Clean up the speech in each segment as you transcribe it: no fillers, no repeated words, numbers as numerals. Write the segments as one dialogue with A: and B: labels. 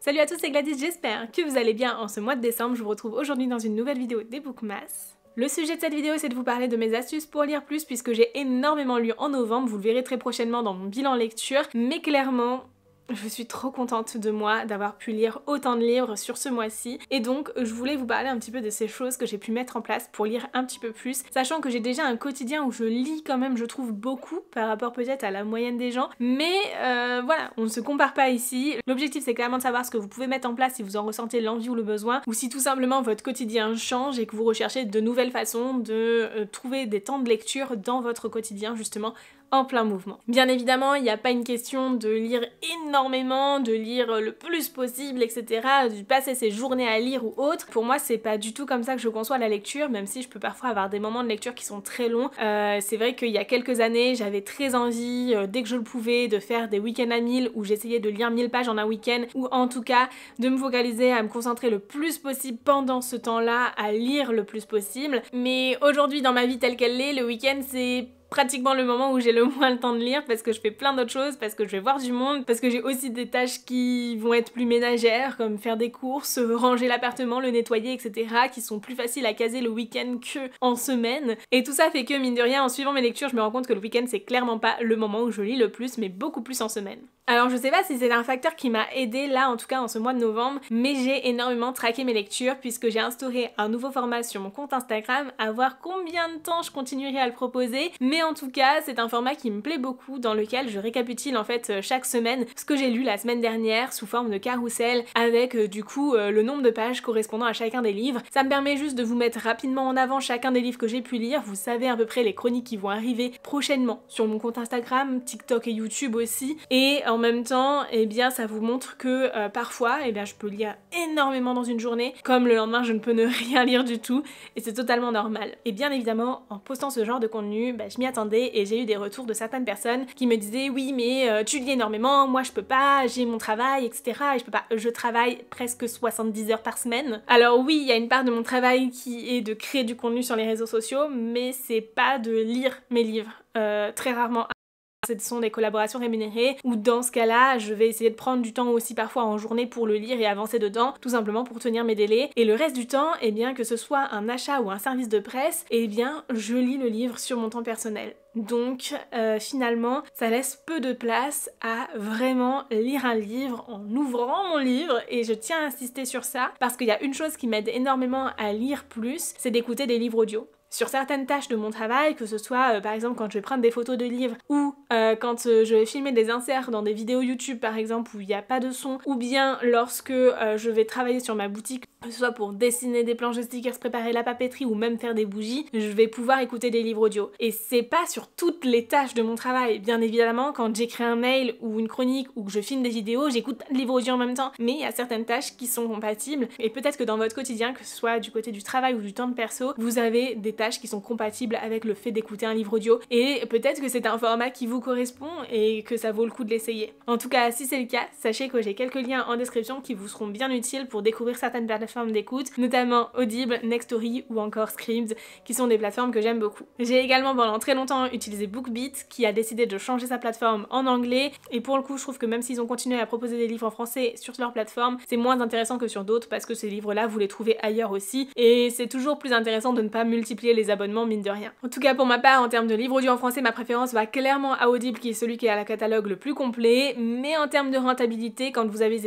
A: Salut à tous, c'est Gladys, j'espère que vous allez bien en ce mois de décembre. Je vous retrouve aujourd'hui dans une nouvelle vidéo des Bookmas. Le sujet de cette vidéo, c'est de vous parler de mes astuces pour lire plus puisque j'ai énormément lu en novembre, vous le verrez très prochainement dans mon bilan lecture, mais clairement, je suis trop contente de moi d'avoir pu lire autant de livres sur ce mois-ci et donc je voulais vous parler un petit peu de ces choses que j'ai pu mettre en place pour lire un petit peu plus, sachant que j'ai déjà un quotidien où je lis quand même, je trouve, beaucoup par rapport peut-être à la moyenne des gens, mais voilà, on ne se compare pas ici. L'objectif, c'est clairement de savoir ce que vous pouvez mettre en place si vous en ressentez l'envie ou le besoin, ou si tout simplement votre quotidien change et que vous recherchez de nouvelles façons de trouver des temps de lecture dans votre quotidien justement en plein mouvement. Bien évidemment, il n'y a pas une question de lire énormément, de lire le plus possible, etc., de passer ses journées à lire ou autre. Pour moi, c'est pas du tout comme ça que je conçois la lecture, même si je peux parfois avoir des moments de lecture qui sont très longs. C'est vrai qu'il y a quelques années, j'avais très envie, dès que je le pouvais, de faire des week-ends à 1000 où j'essayais de lire 1000 pages en un week-end, ou en tout cas de me focaliser à me concentrer le plus possible pendant ce temps-là, à lire le plus possible. Mais aujourd'hui, dans ma vie telle qu'elle est, le week-end, c'est pratiquement le moment où j'ai le moins le temps de lire parce que je fais plein d'autres choses, parce que je vais voir du monde, parce que j'ai aussi des tâches qui vont être plus ménagères comme faire des courses, ranger l'appartement, le nettoyer, etc., qui sont plus faciles à caser le week-end que en semaine. Et tout ça fait que, mine de rien, en suivant mes lectures, je me rends compte que le week-end c'est clairement pas le moment où je lis le plus, mais beaucoup plus en semaine. Alors je sais pas si c'est un facteur qui m'a aidé là en tout cas en ce mois de novembre, mais j'ai énormément traqué mes lectures puisque j'ai instauré un nouveau format sur mon compte Instagram, à voir combien de temps je continuerai à le proposer, mais en tout cas c'est un format qui me plaît beaucoup dans lequel je récapitule en fait chaque semaine ce que j'ai lu la semaine dernière sous forme de carrousel avec du coup le nombre de pages correspondant à chacun des livres. Ça me permet juste de vous mettre rapidement en avant chacun des livres que j'ai pu lire, vous savez à peu près les chroniques qui vont arriver prochainement sur mon compte Instagram, TikTok et YouTube aussi, et en même temps, eh bien, ça vous montre que parfois, eh bien, je peux lire énormément dans une journée, comme le lendemain, je ne peux ne rien lire du tout, et c'est totalement normal. Et bien évidemment, en postant ce genre de contenu, je m'y attendais et j'ai eu des retours de certaines personnes qui me disaient oui, mais tu lis énormément, moi je peux pas, j'ai mon travail, etc. Et je peux pas, je travaille presque 70 heures par semaine. Alors oui, il y a une part de mon travail qui est de créer du contenu sur les réseaux sociaux, mais c'est pas de lire mes livres. Très rarement. Ce sont des collaborations rémunérées ou dans ce cas-là, je vais essayer de prendre du temps aussi parfois en journée pour le lire et avancer dedans, tout simplement pour tenir mes délais. Et le reste du temps, eh bien que ce soit un achat ou un service de presse, eh bien je lis le livre sur mon temps personnel. Donc finalement, ça laisse peu de place à vraiment lire un livre en ouvrant mon livre, et je tiens à insister sur ça parce qu'il y a une chose qui m'aide énormément à lire plus, c'est d'écouter des livres audio. Sur certaines tâches de mon travail, que ce soit par exemple quand je vais prendre des photos de livres ou quand je vais filmer des inserts dans des vidéos YouTube par exemple où il n'y a pas de son, ou bien lorsque je vais travailler sur ma boutique, que ce soit pour dessiner des planches de stickers, préparer la papeterie ou même faire des bougies, je vais pouvoir écouter des livres audio. Et c'est pas sur toutes les tâches de mon travail, bien évidemment, quand j'écris un mail ou une chronique ou que je filme des vidéos, j'écoute des livres audio en même temps, mais il y a certaines tâches qui sont compatibles, et peut-être que dans votre quotidien, que ce soit du côté du travail ou du temps de perso, vous avez des tâches qui sont compatibles avec le fait d'écouter un livre audio, et peut-être que c'est un format qui vous correspond et que ça vaut le coup de l'essayer. En tout cas, si c'est le cas, sachez que j'ai quelques liens en description qui vous seront bien utiles pour découvrir certaines plateformes d'écoute, notamment Audible, Nextory ou encore Scribd, qui sont des plateformes que j'aime beaucoup. J'ai également pendant très longtemps utilisé BookBeat, qui a décidé de changer sa plateforme en anglais, et pour le coup je trouve que même s'ils ont continué à proposer des livres en français sur leur plateforme, c'est moins intéressant que sur d'autres parce que ces livres-là vous les trouvez ailleurs aussi, et c'est toujours plus intéressant de ne pas multiplier les abonnements mine de rien. En tout cas pour ma part, en termes de livres audio en français, ma préférence va clairement à Audible qui est celui qui a le catalogue le plus complet, mais en termes de rentabilité, quand vous avez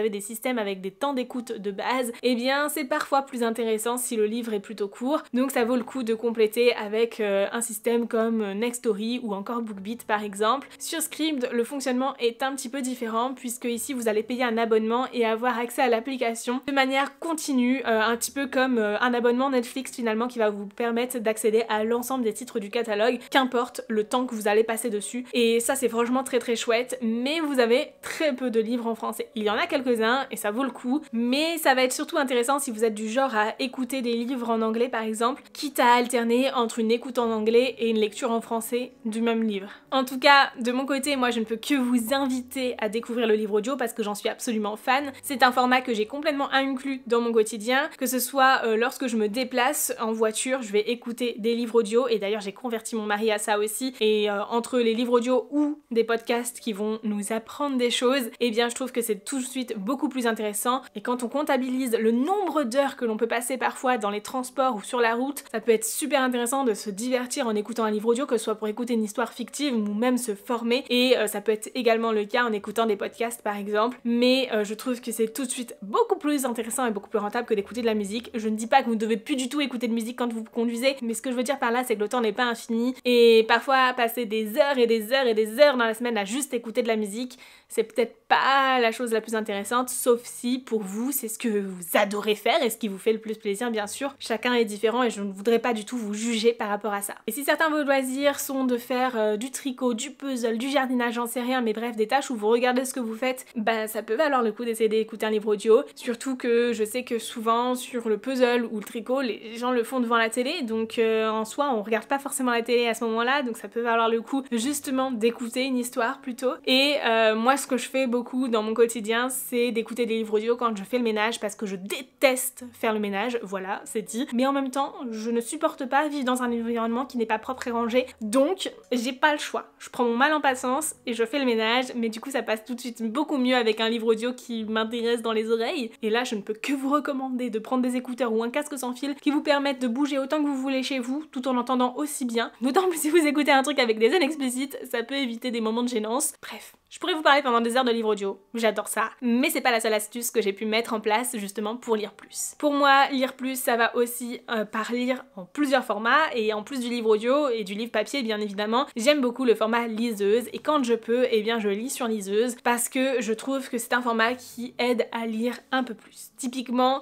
A: des systèmes avec des temps d'écoute de base, eh bien c'est parfois plus intéressant si le livre est plutôt court, donc ça vaut le coup de compléter avec un système comme Nextory ou encore BookBeat par exemple. Sur Scribd, le fonctionnement est un petit peu différent puisque ici vous allez payer un abonnement et avoir accès à l'application de manière continue, un petit peu comme un abonnement Netflix finalement qui va vous permettre d'accéder à l'ensemble des titres du catalogue, qu'importe le temps que vous allez passer dessus, et ça c'est franchement très chouette, mais vous avez très peu de livres en français. Il y en a quelques-uns et ça vaut vaut le coup, mais ça va être surtout intéressant si vous êtes du genre à écouter des livres en anglais par exemple, quitte à alterner entre une écoute en anglais et une lecture en français du même livre. En tout cas, de mon côté, moi je ne peux que vous inviter à découvrir le livre audio parce que j'en suis absolument fan. C'est un format que j'ai complètement inclus dans mon quotidien, que ce soit lorsque je me déplace en voiture, je vais écouter des livres audio, et d'ailleurs j'ai converti mon mari à ça aussi, et entre les livres audio ou des podcasts qui vont nous apprendre des choses, eh bien je trouve que c'est tout de suite beaucoup plus intéressant, et quand on comptabilise le nombre d'heures que l'on peut passer parfois dans les transports ou sur la route, ça peut être super intéressant de se divertir en écoutant un livre audio, que ce soit pour écouter une histoire fictive ou même se former, et ça peut être également le cas en écoutant des podcasts par exemple, mais je trouve que c'est tout de suite beaucoup plus intéressant et beaucoup plus rentable que d'écouter de la musique. Je ne dis pas que vous ne devez plus du tout écouter de musique quand vous conduisez, mais ce que je veux dire par là c'est que le temps n'est pas infini, et parfois passer des heures et des heures et des heures dans la semaine à juste écouter de la musique, c'est peut-être pas la chose la plus intéressante, sauf si pour vous c'est ce que vous adorez faire et ce qui vous fait le plus plaisir bien sûr. Chacun est différent et je ne voudrais pas du tout vous juger par rapport à ça. Et si certains de vos loisirs sont de faire du tricot, du puzzle, du jardinage, j'en sais rien, mais bref des tâches où vous regardez ce que vous faites, bah ça peut valoir le coup d'essayer d'écouter un livre audio, surtout que je sais que souvent sur le puzzle ou le tricot les gens le font devant la télé, donc en soi on regarde pas forcément la télé à ce moment-là, donc ça peut valoir le coup justement d'écouter une histoire plutôt. Et moi ce que je fais beaucoup dans mon quotidien c'est d'écouter des livres audio quand je fais le ménage, parce que je déteste faire le ménage, voilà c'est dit, mais en même temps je ne supporte pas vivre dans un environnement qui n'est pas propre et rangé, donc j'ai pas le choix, je prends mon mal en patience et je fais le ménage, mais du coup ça passe tout de suite beaucoup mieux avec un livre audio qui m'intéresse dans les oreilles. Et là je ne peux que vous recommander de prendre des écouteurs ou un casque sans fil qui vous permettent de bouger autant que vous voulez chez vous tout en entendant aussi bien, d'autant plus si vous écoutez un truc avec des scènes explicites, ça peut éviter des moments de gênance. Bref, je pourrais vous parler pendant des heures de livres audio, j'adore ça, mais c'est pas la seule astuce que j'ai pu mettre en place justement pour lire plus. Pour moi, lire plus ça va aussi par lire en plusieurs formats, et en plus du livre audio et du livre papier bien évidemment, j'aime beaucoup le format liseuse, et quand je peux, eh bien je lis sur liseuse parce que je trouve que c'est un format qui aide à lire un peu plus. Typiquement,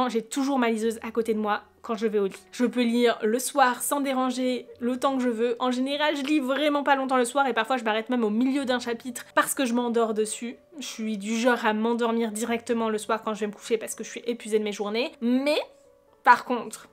A: j'ai toujours ma liseuse à côté de moi quand je vais au lit. Je peux lire le soir sans déranger le temps que je veux. En général, je lis vraiment pas longtemps le soir et parfois je m'arrête même au milieu d'un chapitre parce que je m'endors dessus. Je suis du genre à m'endormir directement le soir quand je vais me coucher parce que je suis épuisée de mes journées. Mais par contre,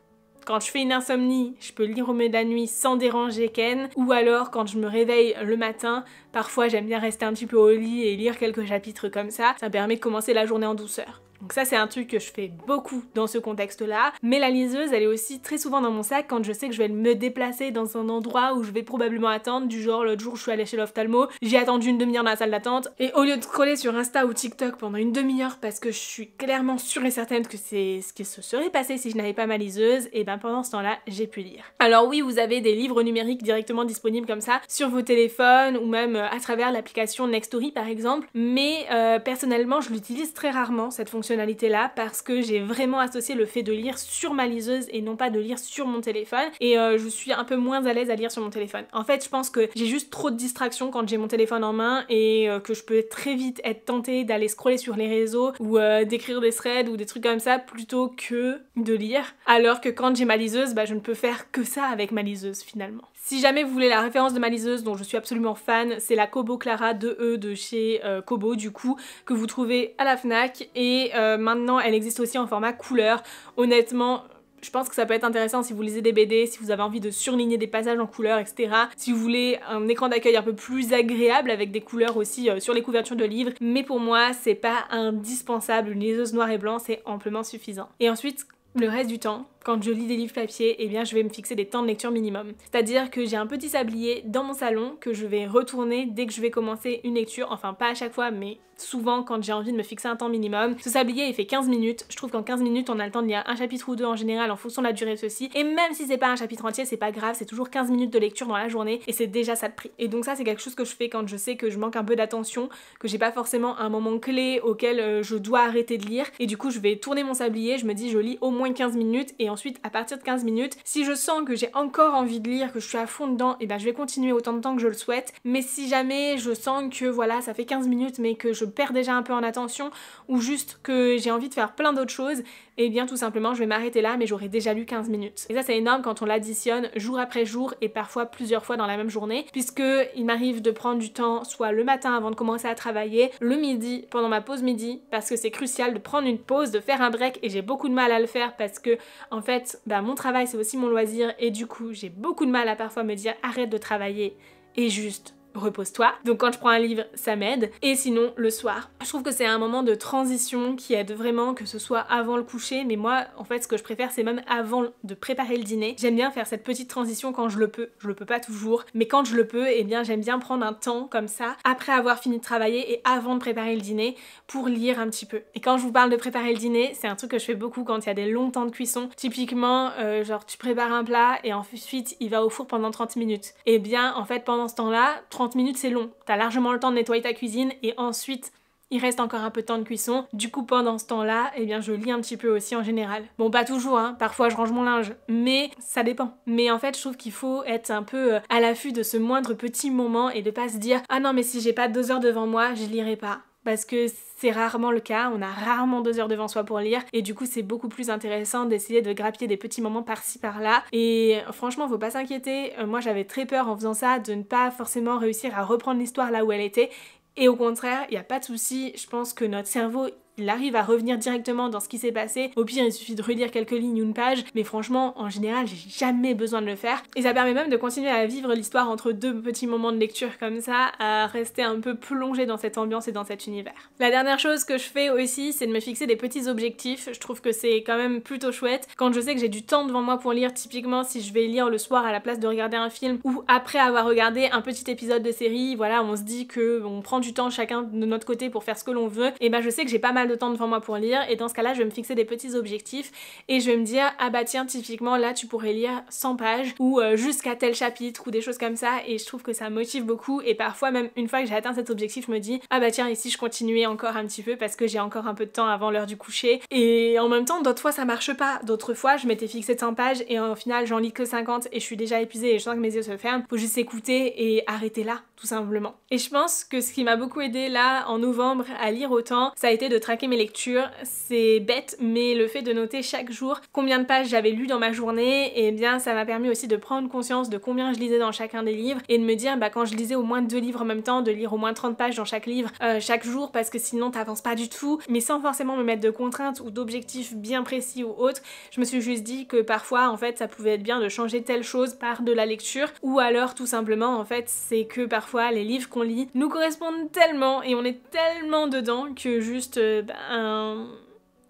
A: quand je fais une insomnie, je peux lire au milieu de la nuit sans déranger Ken, ou alors quand je me réveille le matin, parfois j'aime bien rester un petit peu au lit et lire quelques chapitres comme ça me permet de commencer la journée en douceur. Donc ça c'est un truc que je fais beaucoup dans ce contexte-là, mais la liseuse elle est aussi très souvent dans mon sac quand je sais que je vais me déplacer dans un endroit où je vais probablement attendre, du genre l'autre jour je suis allée chez l'ophtalmo, j'ai attendu une demi-heure dans la salle d'attente, et au lieu de scroller sur Insta ou TikTok pendant une demi-heure parce que je suis clairement sûre et certaine que c'est ce qui se serait passé si je n'avais pas ma liseuse, et ben pendant ce temps-là j'ai pu lire. Alors oui, vous avez des livres numériques directement disponibles comme ça sur vos téléphones ou même à travers l'application Nextory par exemple, mais personnellement je l'utilise très rarement cette fonctionnalité là parce que j'ai vraiment associé le fait de lire sur ma liseuse et non pas de lire sur mon téléphone, et je suis un peu moins à l'aise à lire sur mon téléphone. En fait je pense que j'ai juste trop de distractions quand j'ai mon téléphone en main, et que je peux très vite être tentée d'aller scroller sur les réseaux ou d'écrire des threads ou des trucs comme ça plutôt que de lire, alors que quand j'ai ma liseuse, bah je ne peux faire que ça avec ma liseuse finalement. Si jamais vous voulez la référence de ma liseuse dont je suis absolument fan, c'est la Kobo Clara 2E de chez Kobo du coup, que vous trouvez à la Fnac, et maintenant elle existe aussi en format couleur. Honnêtement, je pense que ça peut être intéressant si vous lisez des BD, si vous avez envie de surligner des passages en couleur, etc. Si vous voulez un écran d'accueil un peu plus agréable avec des couleurs aussi sur les couvertures de livres, mais pour moi c'est pas indispensable, une liseuse noir et blanc c'est amplement suffisant. Et ensuite, le reste du temps, quand je lis des livres papier, eh bien je vais me fixer des temps de lecture minimum. C'est-à-dire que j'ai un petit sablier dans mon salon que je vais retourner dès que je vais commencer une lecture, enfin pas à chaque fois mais souvent quand j'ai envie de me fixer un temps minimum. Ce sablier il fait 15 minutes, je trouve qu'en 15 minutes on a le temps de lire un chapitre ou deux en général en fonction de la durée de ceci, et même si c'est pas un chapitre entier c'est pas grave, c'est toujours 15 minutes de lecture dans la journée et c'est déjà ça de prix. Et donc ça c'est quelque chose que je fais quand je sais que je manque un peu d'attention, que j'ai pas forcément un moment clé auquel je dois arrêter de lire, et du coup je vais tourner mon sablier, je me dis je lis au moins 15 minutes et ensuite à partir de 15 minutes, si je sens que j'ai encore envie de lire, que je suis à fond dedans, et ben je vais continuer autant de temps que je le souhaite. Mais si jamais je sens que voilà, ça fait 15 minutes mais que je perds déjà un peu en attention ou juste que j'ai envie de faire plein d'autres choses, et bien tout simplement je vais m'arrêter là, mais j'aurai déjà lu 15 minutes. Et ça c'est énorme quand on l'additionne jour après jour et parfois plusieurs fois dans la même journée, puisque il m'arrive de prendre du temps soit le matin avant de commencer à travailler, le midi pendant ma pause midi, parce que c'est crucial de prendre une pause, de faire un break, et j'ai beaucoup de mal à le faire parce que en fait mon travail c'est aussi mon loisir, et du coup j'ai beaucoup de mal à parfois me dire arrête de travailler et juste repose-toi. Donc quand je prends un livre, ça m'aide. Et sinon, le soir, je trouve que c'est un moment de transition qui aide vraiment, que ce soit avant le coucher, mais moi, en fait, ce que je préfère, c'est même avant de préparer le dîner. J'aime bien faire cette petite transition quand je le peux. Je le peux pas toujours, mais quand je le peux, eh bien, j'aime bien prendre un temps comme ça, après avoir fini de travailler et avant de préparer le dîner, pour lire un petit peu. Et quand je vous parle de préparer le dîner, c'est un truc que je fais beaucoup quand il y a des longs temps de cuisson. Typiquement, genre, tu prépares un plat et ensuite, il va au four pendant 30 minutes. Eh bien, en fait, pendant ce temps-là, 30 minutes c'est long, t'as largement le temps de nettoyer ta cuisine et ensuite il reste encore un peu de temps de cuisson. Du coup pendant ce temps-là, eh bien je lis un petit peu aussi en général. Bon pas toujours hein, parfois je range mon linge, mais ça dépend. Mais en fait je trouve qu'il faut être un peu à l'affût de ce moindre petit moment et de pas se dire ah non mais si j'ai pas 2 heures devant moi, je lirai pas. Parce que c'est rarement le cas, on a rarement 2 heures devant soi pour lire et du coup c'est beaucoup plus intéressant d'essayer de grappiller des petits moments par-ci par-là et franchement faut pas s'inquiéter, moi j'avais très peur en faisant ça de ne pas forcément réussir à reprendre l'histoire là où elle était et au contraire, il n'y a pas de souci, je pense que notre cerveau il arrive à revenir directement dans ce qui s'est passé. Au pire, il suffit de relire quelques lignes ou une page, mais franchement, en général, j'ai jamais besoin de le faire. Et ça permet même de continuer à vivre l'histoire entre 2 petits moments de lecture comme ça, à rester un peu plongé dans cette ambiance et dans cet univers. La dernière chose que je fais aussi, c'est de me fixer des petits objectifs. Je trouve que c'est quand même plutôt chouette. Quand je sais que j'ai du temps devant moi pour lire, typiquement si je vais lire le soir à la place de regarder un film, ou après avoir regardé un petit épisode de série, voilà, on se dit que on prend du temps chacun de notre côté pour faire ce que l'on veut, et ben je sais que j'ai pas mal de temps devant moi pour lire et dans ce cas là je vais me fixer des petits objectifs et je vais me dire ah bah tiens typiquement là tu pourrais lire 100 pages ou jusqu'à tel chapitre ou des choses comme ça et je trouve que ça motive beaucoup et parfois même une fois que j'ai atteint cet objectif je me dis ah bah tiens ici je continuais encore un petit peu parce que j'ai encore un peu de temps avant l'heure du coucher et en même temps d'autres fois ça marche pas, d'autres fois je m'étais fixé 100 pages et au final j'en lis que 50 et je suis déjà épuisée et je sens que mes yeux se ferment, faut juste écouter et arrêter là tout simplement. Et je pense que ce qui m'a beaucoup aidé là en novembre à lire autant ça a été de traquer mes lectures. C'est bête mais le fait de noter chaque jour combien de pages j'avais lu dans ma journée et bien ça m'a permis aussi de prendre conscience de combien je lisais dans chacun des livres et de me dire bah quand je lisais au moins 2 livres en même temps de lire au moins 30 pages dans chaque livre chaque jour parce que sinon t'avances pas du tout mais sans forcément me mettre de contraintes ou d'objectifs bien précis ou autres. Je me suis juste dit que parfois en fait ça pouvait être bien de changer telle chose par de la lecture ou alors tout simplement en fait c'est que parfois les livres qu'on lit nous correspondent tellement et on est tellement dedans que juste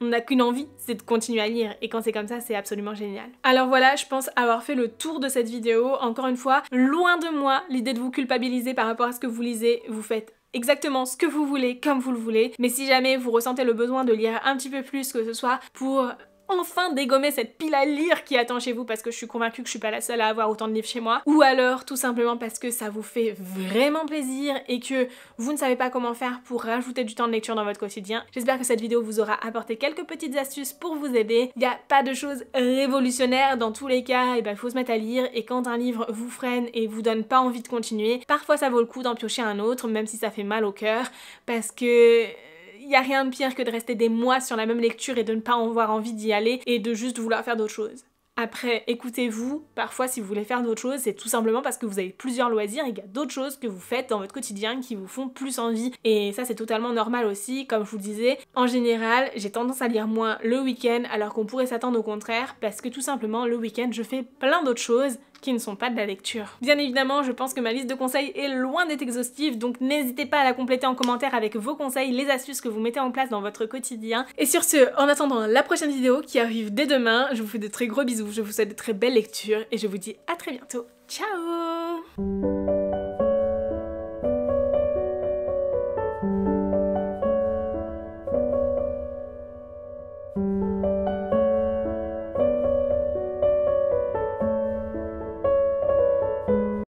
A: on n'a qu'une envie, c'est de continuer à lire et quand c'est comme ça, c'est absolument génial. Alors voilà, je pense avoir fait le tour de cette vidéo. Encore une fois, loin de moi l'idée de vous culpabiliser par rapport à ce que vous lisez, vous faites exactement ce que vous voulez, comme vous le voulez, mais si jamais vous ressentez le besoin de lire un petit peu plus, que ce soit pour enfin dégommer cette pile à lire qui attend chez vous parce que je suis convaincue que je suis pas la seule à avoir autant de livres chez moi ou alors tout simplement parce que ça vous fait vraiment plaisir et que vous ne savez pas comment faire pour rajouter du temps de lecture dans votre quotidien. J'espère que cette vidéo vous aura apporté quelques petites astuces pour vous aider. Il n'y a pas de choses révolutionnaires dans tous les cas, et ben faut se mettre à lire et quand un livre vous freine et vous donne pas envie de continuer, parfois ça vaut le coup d'en piocher un autre même si ça fait mal au cœur parce que il n'y a rien de pire que de rester des mois sur la même lecture et de ne pas avoir envie d'y aller et de juste vouloir faire d'autres choses. Après, écoutez-vous, parfois si vous voulez faire d'autres choses, c'est tout simplement parce que vous avez plusieurs loisirs et qu'il y a d'autres choses que vous faites dans votre quotidien qui vous font plus envie. Et ça c'est totalement normal aussi, comme je vous le disais. En général, j'ai tendance à lire moins le week-end alors qu'on pourrait s'attendre au contraire parce que tout simplement le week-end je fais plein d'autres choses qui ne sont pas de la lecture. Bien évidemment, je pense que ma liste de conseils est loin d'être exhaustive, donc n'hésitez pas à la compléter en commentaire avec vos conseils, les astuces que vous mettez en place dans votre quotidien. Et sur ce, en attendant la prochaine vidéo qui arrive dès demain, je vous fais de très gros bisous, je vous souhaite de très belles lectures et je vous dis à très bientôt. Ciao!